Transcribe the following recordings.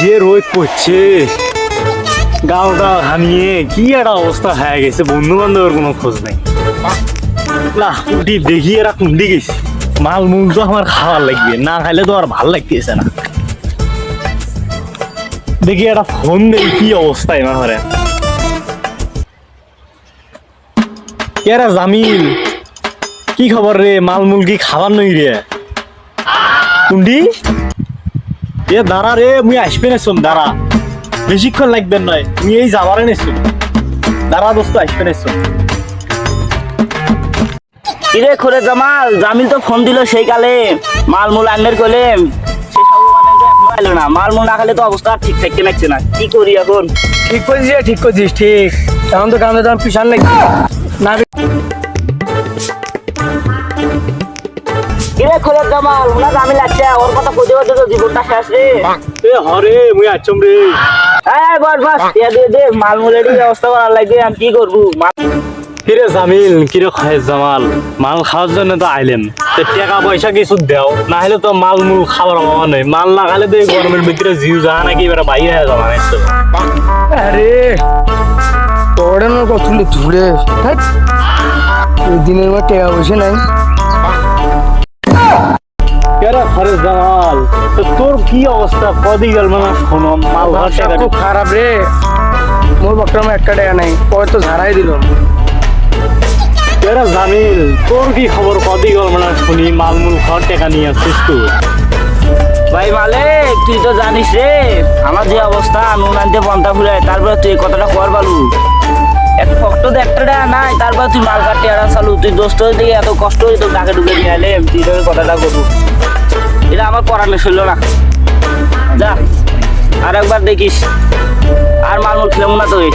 যে রোদ পড়ছে, গাওটা ঘামিয়ে কি একটা অবস্থা হয়ে গেছে, বন্ধু বান্ধবের কোনো খোঁজ নেই। না উঠি দেখি এরা কুন্ডি গেছে, মাল মুল তো আমার খাওয়ার লাগবে, না খাইলে তো আর ভাল লাগতেছে না। দেখি একটা ফোন দেই কি অবস্থা এমন করে। এরা জামিল কি খবর রে, মালমূল কি খাবার নই রে? কুন্ডি এ দাঁড়া রে, মুই আসবে না শোন, দাঁড়া বেশিক্ষণ লাগবে নয়, মুই এই যাবারে নেছো, দাঁড়া দোস্ত আসবে না শোন। কিরে খোরে জামাল, জামিল তো ফোন দিল সেই কালে মালমূল আন্নের কলে, সে সব মানে তো এখনো আইলো না। মালমূল না খেলে তো অবস্থা ঠিক থাকতে লাগছে না, কি করি এখন? ঠিক করছিস ঠিক করছিস, ঠিক এখন তো কামে দাম পিছান লাগছে না। কিরে খোরে জামাল, ওনা জামিল আছে, ওর কথা খুঁজে খুঁজে তো জীবনটা শেষ রে। এ হরে মুই আচম রে। এই বস বস, ইয়া দিয়ে দে, মালমূলের ব্যবস্থা করার লাগবে, আমি কি করবো? কিরে জামিল, কিরে খায় জামাল, মাল খাওয়ার জন্য তো আইলেন, টাকা পয়সা কিছু দেও, না হলে তো মাল মূল খাবার অভাব নেই। মাল না খালে তো এই গরমের ভিতরে জিউ যা নাকি এবার বাইরে হয়ে যাবা। আরে তোর কত ধুড়ে দিনের মধ্যে টাকা পয়সা নাই। আরে জামাল, তো তোর কি অবস্থা? কদি গেল মানে শোনো, মাল খাওয়ার খুব খারাপ রে, মোর বক্তব্য একটা টাকা নাই, পরে তো ঝাড়াই দিল। এরা জামিল, তোর কি খবর? কদি গেল মানে শুনি, মাল মূল খাওয়ার টাকা নিয়ে আসছিস তুই? ভাই মালিক, তুই তো জানিস রে আমার যে অবস্থা, নুন আনতে পন্থা ফুলে, তারপরে তুই কতটা কর পালু, এক ফক্ত একটা টাকা নাই, তারপর তুই মাল কাটতে আড়া চালু, তুই দোস্ত দিকে এত কষ্ট হয়ে তো ডাকে ঢুকে নিয়ে আলে, তুই তোর কথাটা করবো, এটা আমার পড়ানো ছিল না। যা আর একবার দেখিস, আর মালমুল খেলাম না তুই,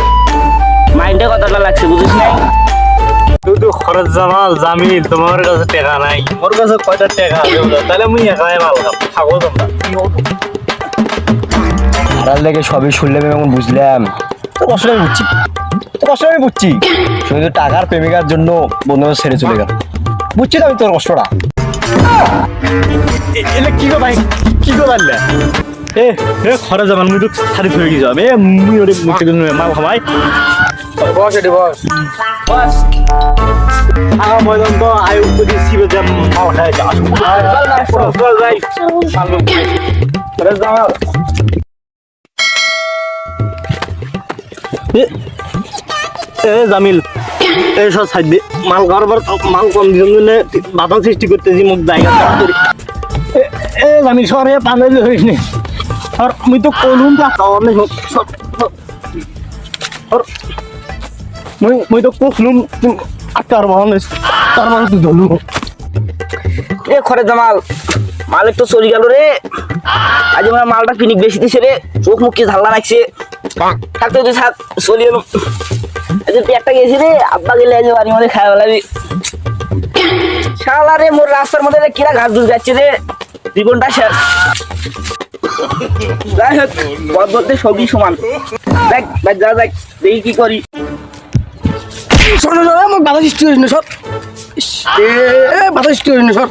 মাইন্ডে কথাটা লাগছে, বুঝিস নাই? তুই তো খরচ জামাল জামিল, তোমার কাছে টাকা নাই, ওর কাছে কয়টা টাকা আছে? তাহলে মুই একাই মাল খাবো, তোমরা কি হতো? হারার লেগে সবই শুনলাম এবং বুঝলাম, তো কষ্ট আমি বুঝছি, তো কষ্ট আমি বুঝছি, শুধু টাকার প্রেমিকার জন্য বন্ধু ছেড়ে চলে গেল, বুঝছি তো আমি তোর কষ্টটা। এটা কি গো ভাই, কি গো বানলে? এ এ খরচ জামাল, মুই তো ছাড়ি হয়ে গেছি, এ মুই ওরে মুখে মাল খামাই। বস এটি বস বস আগা ময়দান তো আয়ু করে সিবে যে মাল খায় যা। চল যাই খরচ জামাল। এ জামিল, এই সব সাইড দে, মাল কারবার মাল কম দিন জন্য বাধা সৃষ্টি করতেছি, মুখ জায়গা করি। এ জামিল সরে পাঞ্জাবি হইস নি, আর মুই তো কলুম অনেক মুই তো কলুম আটকার বাহন, তার মানে তুই ধরলু। এ খরে জামাল, মালিক তো চলে গেল রে, আজ আমার মালটা পিনিক বেশি দিছে রে, চোখ মুখ কি ঝাল্লা লাগছে, থাকতে তুই থাক, চলে এলো। তুই একটা গেছি রে, আব্বা গেলে আজ বাড়ির মধ্যে খাওয়া লাগবি। শালা রে, মোর রাস্তার মধ্যে কিরা ঘাস ঘুষ যাচ্ছে রে, জীবনটা শেষ। যাই হোক, পথ বলতে সবই সমান, দেখ দেখ যা দেখ, দেখি কি করি। শোনো আমার বাধা সৃষ্টি করিস না সব, বাধা সৃষ্টি করিস না সব,